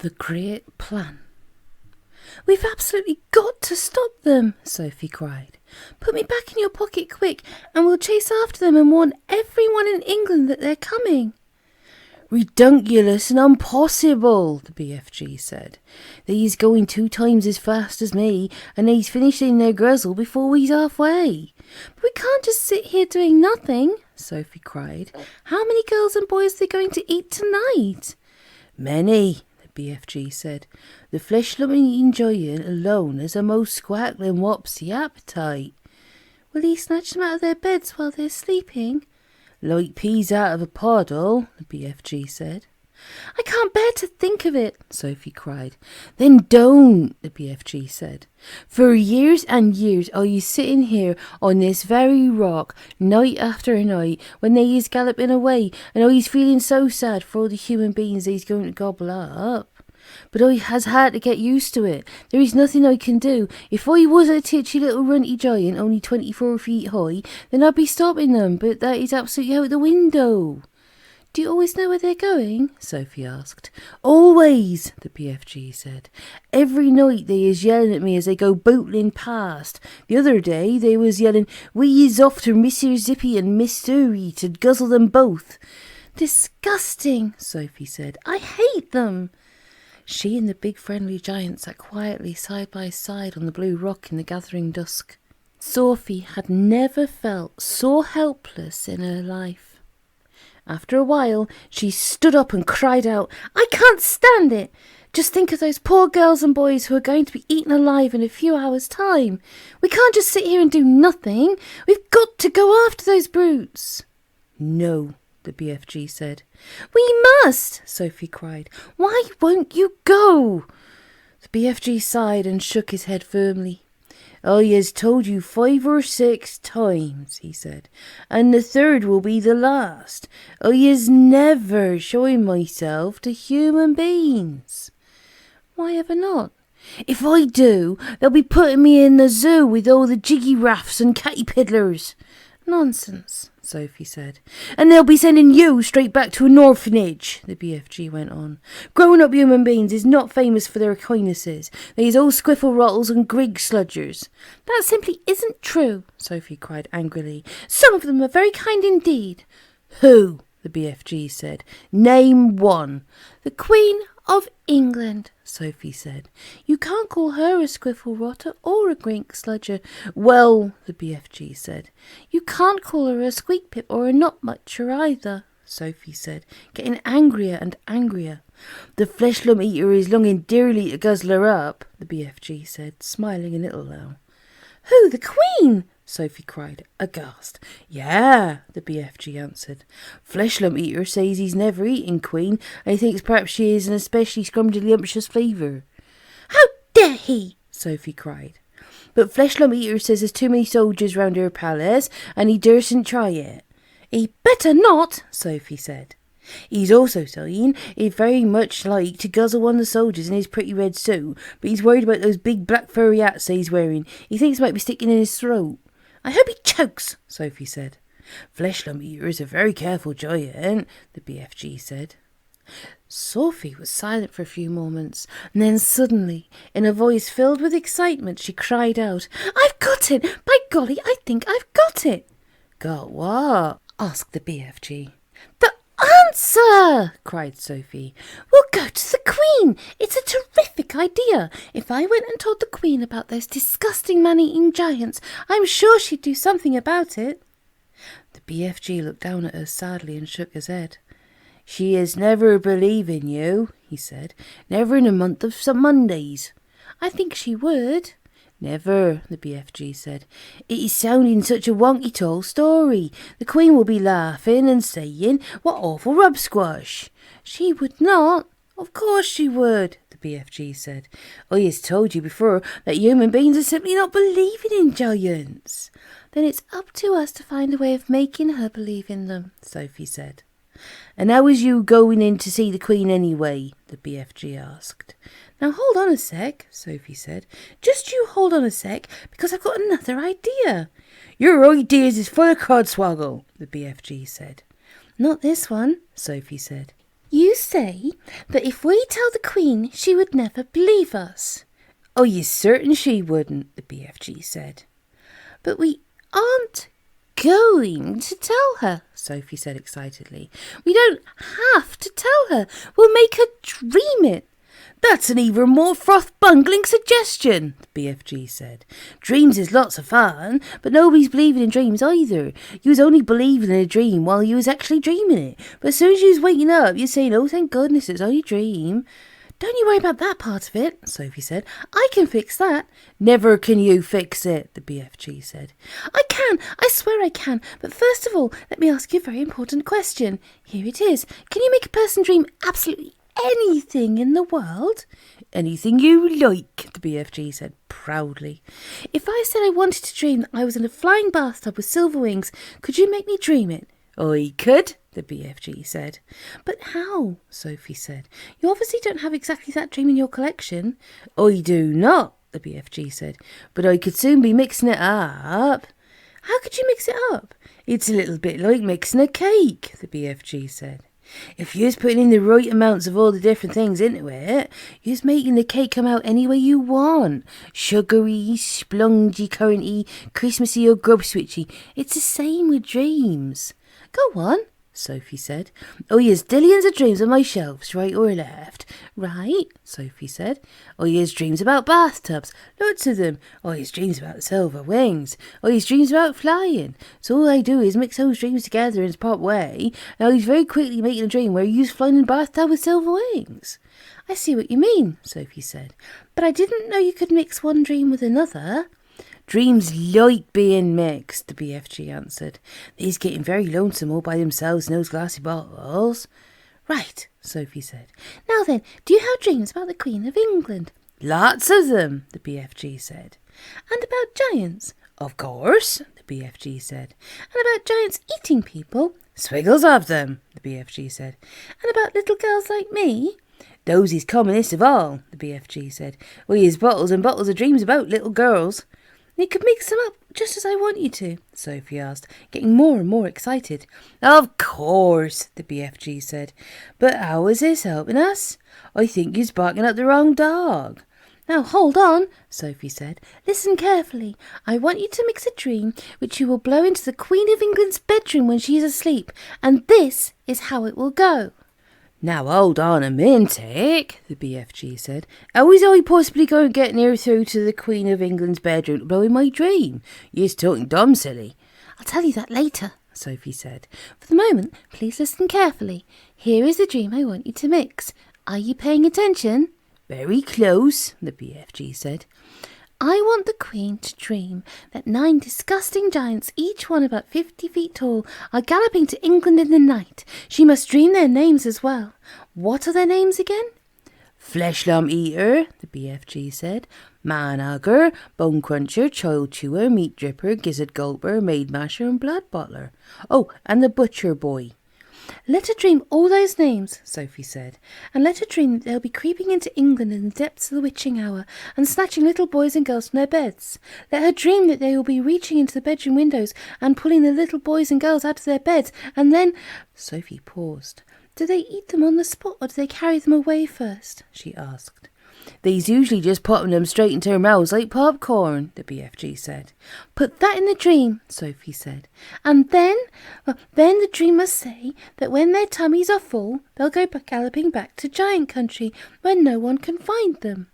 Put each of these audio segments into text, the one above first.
The Great Plan. "We've absolutely got to stop them," Sophie cried. "Put me back in your pocket quick, and we'll chase after them and warn everyone in England that they're coming." "Redunculous and impossible," the BFG said. "They's going 2 times as fast as me, and they's finishing their guzzle before we's halfway." "But we can't just sit here doing nothing," Sophie cried. "How many girls and boys are they going to eat tonight?" "Many," the BFG said. "The flesh-loving giant alone has a most squackling wopsy appetite." "Will he snatch them out of their beds while they're sleeping?" "Like peas out of a puddle," the BFG said. "I can't bear to think of it," Sophie cried. "Then don't," the BFG said. "For years and years are you sitting here on this very rock, night after night, when they is galloping away, and I is feeling so sad for all the human beings they's going to gobble up. But I has had to get used to it. There is nothing I can do. If I was a titchy little runty giant, only 24 feet high, then I'd be stopping them, but that is absolutely out the window." "Do you always know where they're going?" Sophie asked. "Always," the BFG said. "Every night they is yelling at me as they go bootling past. The other day they was yelling, 'We is off to Mr. Zippy and Miss Surrey to guzzle them both.'" "Disgusting," Sophie said. "I hate them." She and the big friendly giant sat quietly side by side on the blue rock in the gathering dusk. Sophie had never felt so helpless in her life. After a while, she stood up and cried out, "I can't stand it! Just think of those poor girls and boys who are going to be eaten alive in a few hours' time. We can't just sit here and do nothing. We've got to go after those brutes." "No," the BFG said. "We must!" Sophie cried. "Why won't you go?" The BFG sighed and shook his head firmly. "I has told you 5 or 6 times," he said, "and the 3rd will be the last. I is never showing myself to human beings." "Why ever not?" "If I do, they'll be putting me in the zoo with all the jiggy raffs and caterpillars." "Nonsense," Sophie said. "And they'll be sending you straight back to an orphanage," the BFG went on. "Grown-up human beings is not famous for their kindnesses. They's all squiffle rottles and grig sludgers." "That simply isn't true," Sophie cried angrily. "Some of them are very kind indeed." "Who?" the BFG said. "Name one." "The Queen of England," Sophie said. "You can't call her a squiffle rotter or a grink sludger." "Well," the BFG said. "You can't call her a squeak pip or a not mucher either," Sophie said, getting angrier and angrier. "The flesh lump eater is longing dearly to guzzle her up," the BFG said, smiling a little now. "Who, the Queen?" Sophie cried, aghast. "Yeah," the BFG answered. "Flesh lump eater says he's never eaten Queen, and he thinks perhaps she is an especially scrumdiddlyumptious flavour." "How dare he!" Sophie cried. "But Flesh lump eater says there's too many soldiers round her palace, and he dursn't try it." "He better not," Sophie said. "He's also saying he'd very much like to guzzle one of the soldiers in his pretty red suit, but he's worried about those big black furry hats he's wearing. He thinks it might be sticking in his throat." "I hope he chokes," Sophie said. "Flesh lump eater is a very careful giant," the BFG said. Sophie was silent for a few moments, and then suddenly, in a voice filled with excitement, she cried out, "I've got it! By golly, I think I've got it!" "Got what?" asked the BFG. "The answer!" cried Sophie. "We'll go to the Queen. It's a terrific idea. If I went and told the Queen about those disgusting man-eating giants, I'm sure she'd do something about it." The BFG looked down at her sadly and shook his head. "She is never believing you," he said. "Never in a month of some Mondays." "I think she would." "Never," the BFG said. "It is sounding such a wonky tall story. The Queen will be laughing and saying, 'What awful rub squash.'" "She would not." "Of course she would," the BFG said. "I has told you before that human beings are simply not believing in giants." "Then it's up to us to find a way of making her believe in them," Sophie said. "And how is you going in to see the Queen anyway?" the BFG asked. "Now hold on a sec," Sophie said. "Just you hold on a sec, because I've got another idea." "Your ideas is full of codswoggle," the BFG said. "Not this one," Sophie said. You say that if we tell the Queen, she would never believe us. Oh, you're certain she wouldn't, the BFG said. But we aren't going to tell her, Sophie said excitedly. We don't have to tell her. We'll make her dream it. That's an even more froth-bungling suggestion, the BFG said. Dreams is lots of fun, but nobody's believing in dreams either. You was only believing in a dream while you was actually dreaming it. But as soon as you was waking up, you're saying, oh, thank goodness, it's only a dream. Don't you worry about that part of it, Sophie said. I can fix that. Never can you fix it, the BFG said. I can. I swear I can. But first of all, let me ask you a very important question. Here it is. Can you make a person dream absolutely anything in the world? Anything you like, the BFG said proudly. If I said I wanted to dream that I was in a flying bathtub with silver wings, could you make me dream it? I could, the BFG said. But how? Sophie said. You obviously don't have exactly that dream in your collection. I do not, the BFG said, but I could soon be mixing it up. How could you mix it up? It's a little bit like mixing a cake, the BFG said. If you're putting in the right amounts of all the different things into it, you're making the cake come out any way you want. Sugary, splungy, curranty, Christmassy or grub switchy. It's the same with dreams. Go on, Sophie said. Oh, yes, dillions of dreams on my shelves, right or left. Right, Sophie said. Oh, yes, dreams about bathtubs, lots of them. Oh, yes, dreams about silver wings. Oh, yes, dreams about flying. So all I do is mix those dreams together in a proper way, and I was very quickly making a dream where you was flying in a bathtub with silver wings. I see what you mean, Sophie said. But I didn't know you could mix one dream with another. Dreams like being mixed, the BFG answered. They's getting very lonesome all by themselves in those glassy bottles. Right, Sophie said. Now then, do you have dreams about the Queen of England? Lots of them, the BFG said. And about giants? Of course, the BFG said. And about giants eating people? Swiggles of them, the BFG said. And about little girls like me? Those is commonest of all, the BFG said. We has bottles and bottles of dreams about little girls. You could mix them up just as I want you to, Sophie asked, getting more and more excited. Of course, the BFG said. But how is this helping us? I think you're barking up the wrong dog. Now hold on, Sophie said. Listen carefully. I want you to mix a dream which you will blow into the Queen of England's bedroom when she is asleep, and this is how it will go. Now hold on a minute, the BFG said. How is I possibly going to get near through to the Queen of England's bedroom to blow in my dream? You're talking dumb silly. I'll tell you that later, Sophie said. For the moment, please listen carefully. Here is the dream I want you to mix. Are you paying attention? Very close, the BFG said. I want the Queen to dream that 9 disgusting giants, each one about 50 feet tall, are galloping to England in the night. She must dream their names as well. What are their names again? Flesh lump eater, the BFG said. Man hugger, bone cruncher, child chewer, meat dripper, gizzard gulper, maid masher, and blood bottler. Oh, and the butcher boy. Let her dream all those names, Sophie said, and let her dream that they'll be creeping into England in the depths of the witching hour and snatching little boys and girls from their beds. Let her dream that they will be reaching into the bedroom windows and pulling the little boys and girls out of their beds, and then... Sophie paused. Do they eat them on the spot, or do they carry them away first? She asked. They's usually just popping them straight into their mouths like popcorn, the BFG said. Put that in the dream, Sophie said. And then the dream must say that when their tummies are full, they'll go galloping back to giant country where no one can find them.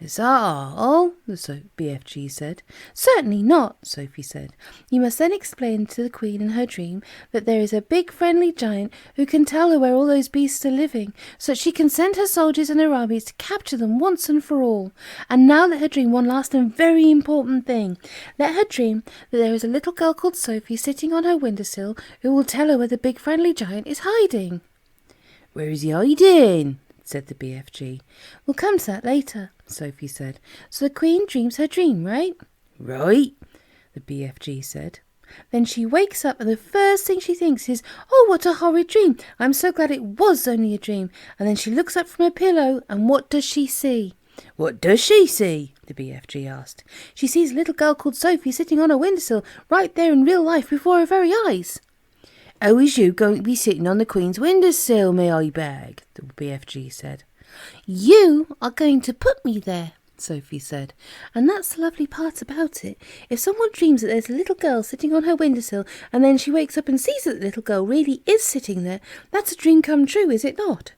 Is that all? The BFG said. Certainly not, Sophie said. You must then explain to the Queen in her dream that there is a big friendly giant who can tell her where all those beasts are living, so that she can send her soldiers and her armies to capture them once and for all. And now let her dream one last and very important thing. Let her dream that there is a little girl called Sophie sitting on her windowsill who will tell her where the big friendly giant is hiding. Where is he hiding? Said the BFG. We'll come to that later, Sophie said. So the Queen dreams her dream, right? Right, the BFG said. Then she wakes up and the first thing she thinks is, oh, what a horrid dream. I'm so glad it was only a dream. And then she looks up from her pillow and what does she see? What does she see? The BFG asked. She sees a little girl called Sophie sitting on a windowsill right there in real life before her very eyes. How is you going to be sitting on the Queen's windowsill, may I beg? The BFG said. You are going to put me there, Sophie said. And that's the lovely part about it. If someone dreams that there's a little girl sitting on her windowsill and then she wakes up and sees that the little girl really is sitting there, that's a dream come true, is it not?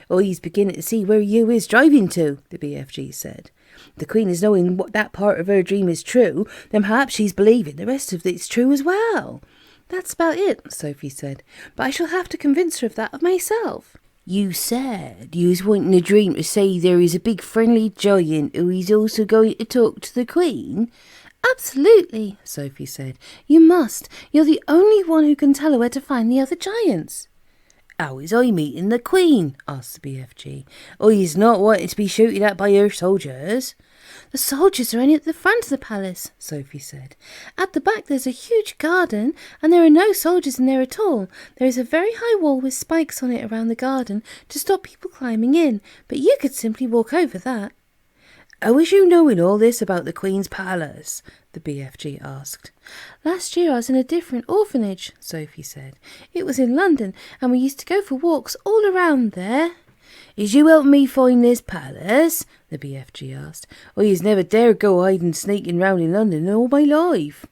Oh, he's beginning to see where you is driving to, the BFG said. The Queen is knowing what that part of her dream is true, then perhaps she's believing the rest of it's true as well. That's about it, Sophie said, but I shall have to convince her of that of myself. You said you was wanting a dream to say there is a big friendly giant who is also going to talk to the Queen? Absolutely, Sophie said. You must. You're the only one who can tell her where to find the other giants. How is I meeting the Queen? Asked the BFG. I is not wanting to be shooted at by her soldiers. The soldiers are only at the front of the palace, Sophie said. At the back there's a huge garden, and there are no soldiers in there at all. There is a very high wall with spikes on it around the garden to stop people climbing in, but you could simply walk over that. How is you knowing all this about the Queen's palace? The BFG asked. Last year I was in a different orphanage, Sophie said. It was in London, and we used to go for walks all around there. Is you helping me find this palace? The BFG asked. I has never dared go hiding sneaking round in London in all my life.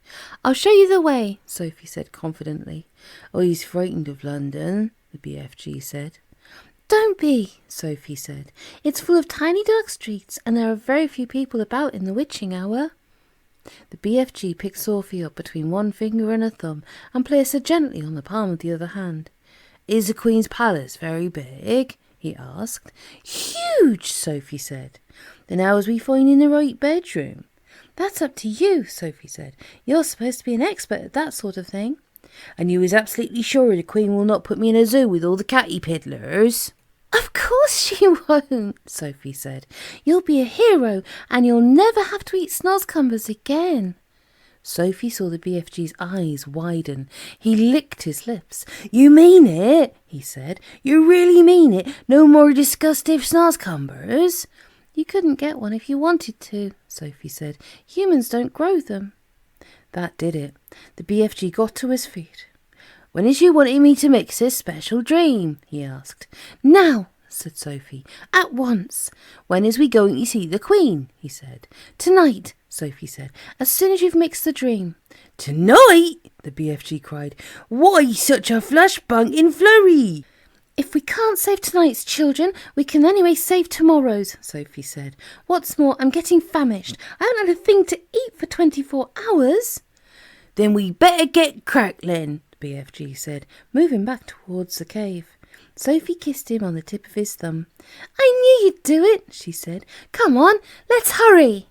I'll show you the way, Sophie said confidently. I is frightened of London, the BFG said. Don't be, Sophie said. It's full of tiny dark streets, and there are very few people about in the witching hour. The BFG picked Sophie up between one finger and a thumb and placed her gently on the palm of the other hand. Is the Queen's palace very big? He asked. Huge, Sophie said. Then how is we finding the right bedroom? That's up to you, Sophie said. You're supposed to be an expert at that sort of thing. And you is absolutely sure the Queen will not put me in a zoo with all the catty piddlers? Of course she won't, Sophie said. You'll be a hero, and you'll never have to eat snozcumbers again. Sophie saw the BFG's eyes widen. He licked his lips. You mean it? He said. You really mean it? No more disgustive snozcumbers? You couldn't get one if you wanted to, Sophie said. Humans don't grow them. That did it. The BFG got to his feet. When is you wanting me to mix this special dream? He asked. Now, said Sophie. At once. When is we going to see the Queen? He said. Tonight, Sophie said, as soon as you've mixed the dream. Tonight? The BFG cried. Why such a flashbang flurry? If we can't save tonight's children, we can anyway save tomorrow's, Sophie said. What's more, I'm getting famished. I haven't had a thing to eat for 24 hours. Then we better get crackling, the BFG said, moving back towards the cave. Sophie kissed him on the tip of his thumb. I knew you'd do it, she said. Come on, let's hurry.